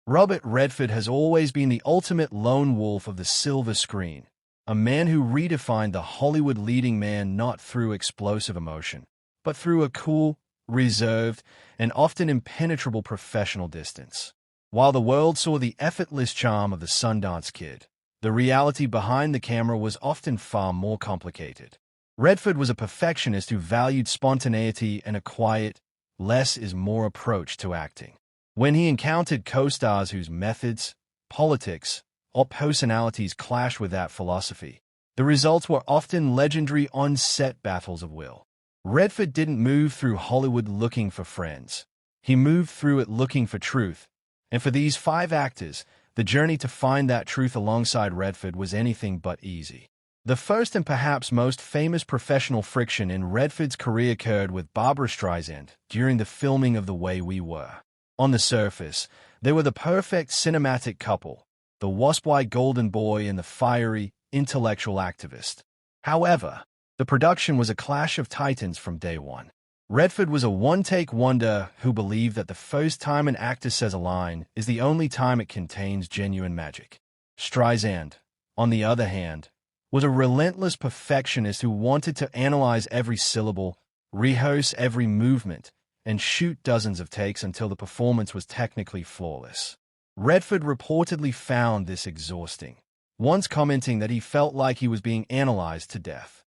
Robert Redford has always been the ultimate lone wolf of the silver screen, a man who redefined the Hollywood leading man not through explosive emotion, but through a cool, reserved, and often impenetrable professional distance. While the world saw the effortless charm of the Sundance Kid, the reality behind the camera was often far more complicated. Redford was a perfectionist who valued spontaneity and a quiet, less is more approach to acting. When he encountered co-stars whose methods, politics, or personalities clashed with that philosophy, the results were often legendary on-set battles of will. Redford didn't move through Hollywood looking for friends. He moved through it looking for truth. And for these 5 actors, the journey to find that truth alongside Redford was anything but easy. The first and perhaps most famous professional friction in Redford's career occurred with Barbra Streisand during the filming of The Way We Were. On the surface, they were the perfect cinematic couple, the wasp-white golden boy and the fiery, intellectual activist. However, the production was a clash of titans from day one. Redford was a one-take wonder who believed that the first time an actor says a line is the only time it contains genuine magic. Streisand, on the other hand, was a relentless perfectionist who wanted to analyze every syllable, rehearse every movement, and shoot dozens of takes until the performance was technically flawless. Redford reportedly found this exhausting, once commenting that he felt like he was being analyzed to death.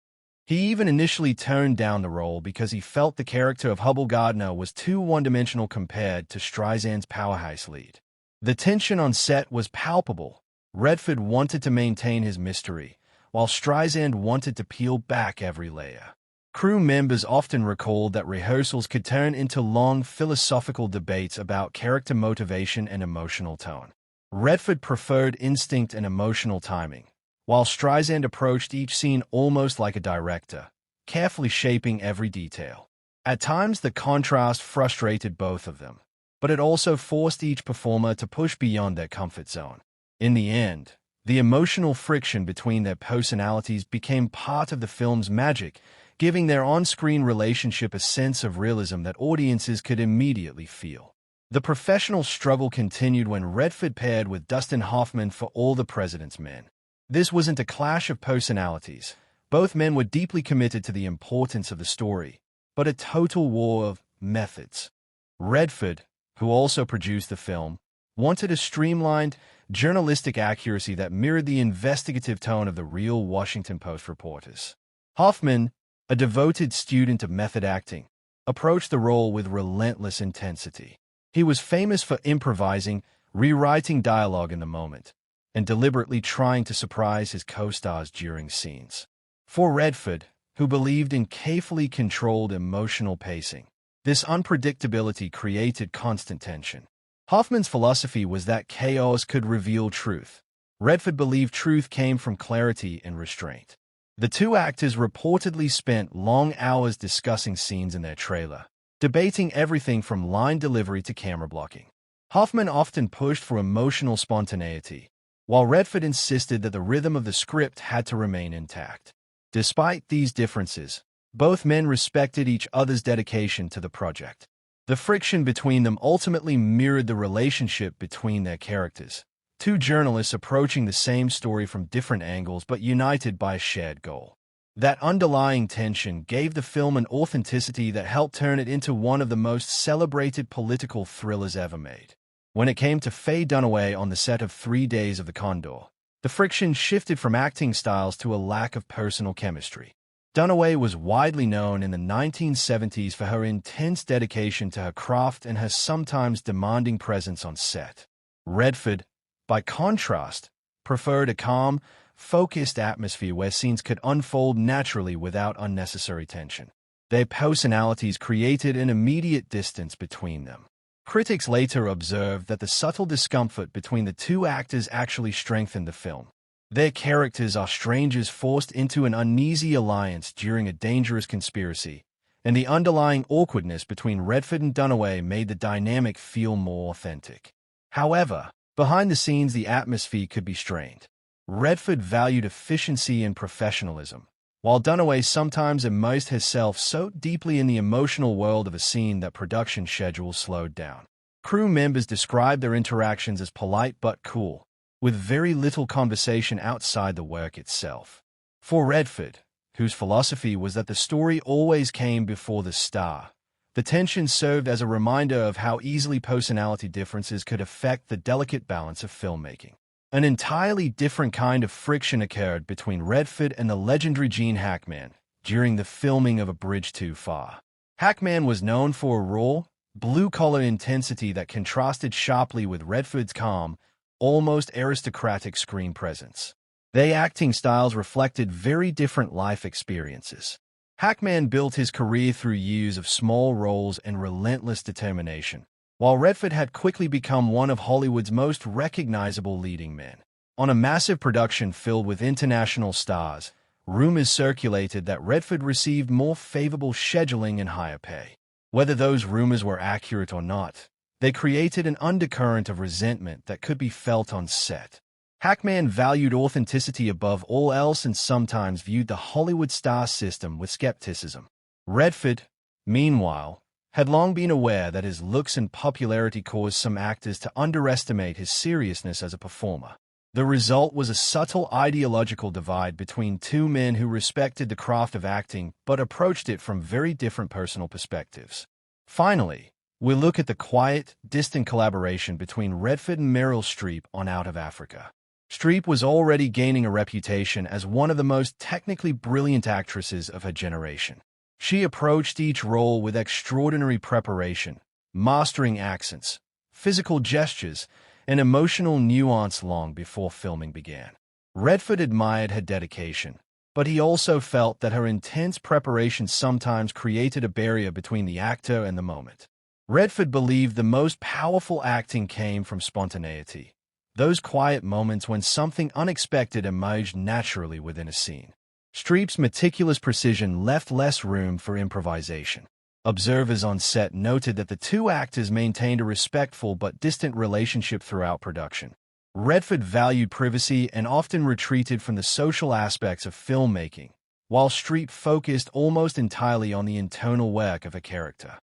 He even initially turned down the role because he felt the character of Hubble Gardner was too one-dimensional compared to Streisand's powerhouse lead. The tension on set was palpable. Redford wanted to maintain his mystery, while Streisand wanted to peel back every layer. Crew members often recalled that rehearsals could turn into long philosophical debates about character motivation and emotional tone. Redford preferred instinct and emotional timing, while Streisand approached each scene almost like a director, carefully shaping every detail. At times, the contrast frustrated both of them, but it also forced each performer to push beyond their comfort zone. In the end, the emotional friction between their personalities became part of the film's magic, giving their on-screen relationship a sense of realism that audiences could immediately feel. The professional struggle continued when Redford paired with Dustin Hoffman for All the President's Men. This wasn't a clash of personalities. Both men were deeply committed to the importance of the story, but a total war of methods. Redford, who also produced the film, wanted a streamlined, journalistic accuracy that mirrored the investigative tone of the real Washington Post reporters. Hoffman, a devoted student of method acting, approached the role with relentless intensity. He was famous for improvising, rewriting dialogue in the moment, and deliberately trying to surprise his co-stars during scenes. For Redford, who believed in carefully controlled emotional pacing, this unpredictability created constant tension. Hoffman's philosophy was that chaos could reveal truth. Redford believed truth came from clarity and restraint. The two actors reportedly spent long hours discussing scenes in their trailer, debating everything from line delivery to camera blocking. Hoffman often pushed for emotional spontaneity, while Redford insisted that the rhythm of the script had to remain intact. Despite these differences, both men respected each other's dedication to the project. The friction between them ultimately mirrored the relationship between their characters, two journalists approaching the same story from different angles but united by a shared goal. That underlying tension gave the film an authenticity that helped turn it into one of the most celebrated political thrillers ever made. When it came to Faye Dunaway on the set of 3 Days of the Condor, the friction shifted from acting styles to a lack of personal chemistry. Dunaway was widely known in the 1970s for her intense dedication to her craft and her sometimes demanding presence on set. Redford, by contrast, preferred a calm, focused atmosphere where scenes could unfold naturally without unnecessary tension. Their personalities created an immediate distance between them. Critics later observed that the subtle discomfort between the two actors actually strengthened the film. Their characters are strangers forced into an uneasy alliance during a dangerous conspiracy, and the underlying awkwardness between Redford and Dunaway made the dynamic feel more authentic. However, behind the scenes the atmosphere could be strained. Redford valued efficiency and professionalism, while Dunaway sometimes immersed herself so deeply in the emotional world of a scene that production schedules slowed down. Crew members described their interactions as polite but cool, with very little conversation outside the work itself. For Redford, whose philosophy was that the story always came before the star, the tension served as a reminder of how easily personality differences could affect the delicate balance of filmmaking. An entirely different kind of friction occurred between Redford and the legendary Gene Hackman during the filming of A Bridge Too Far. Hackman was known for a raw, blue-collar intensity that contrasted sharply with Redford's calm, almost aristocratic screen presence. Their acting styles reflected very different life experiences. Hackman built his career through years of small roles and relentless determination, while Redford had quickly become one of Hollywood's most recognizable leading men. On a massive production filled with international stars, rumors circulated that Redford received more favorable scheduling and higher pay. Whether those rumors were accurate or not, they created an undercurrent of resentment that could be felt on set. Hackman valued authenticity above all else and sometimes viewed the Hollywood star system with skepticism. Redford, meanwhile, had long been aware that his looks and popularity caused some actors to underestimate his seriousness as a performer. The result was a subtle ideological divide between two men who respected the craft of acting but approached it from very different personal perspectives. Finally, we look at the quiet, distant collaboration between Redford and Meryl Streep on Out of Africa. Streep was already gaining a reputation as one of the most technically brilliant actresses of her generation. She approached each role with extraordinary preparation, mastering accents, physical gestures, and emotional nuance long before filming began. Redford admired her dedication, but he also felt that her intense preparation sometimes created a barrier between the actor and the moment. Redford believed the most powerful acting came from spontaneity, those quiet moments when something unexpected emerged naturally within a scene. Streep's meticulous precision left less room for improvisation. Observers on set noted that the two actors maintained a respectful but distant relationship throughout production. Redford valued privacy and often retreated from the social aspects of filmmaking, while Streep focused almost entirely on the internal work of a character.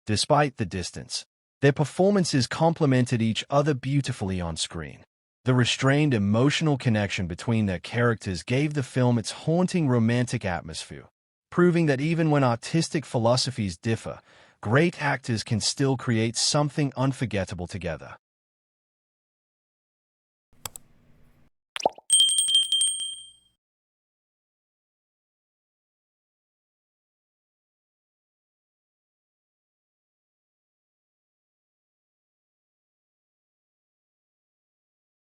Despite the distance, their performances complemented each other beautifully on screen. The restrained emotional connection between their characters gave the film its haunting romantic atmosphere, proving that even when artistic philosophies differ, great actors can still create something unforgettable together.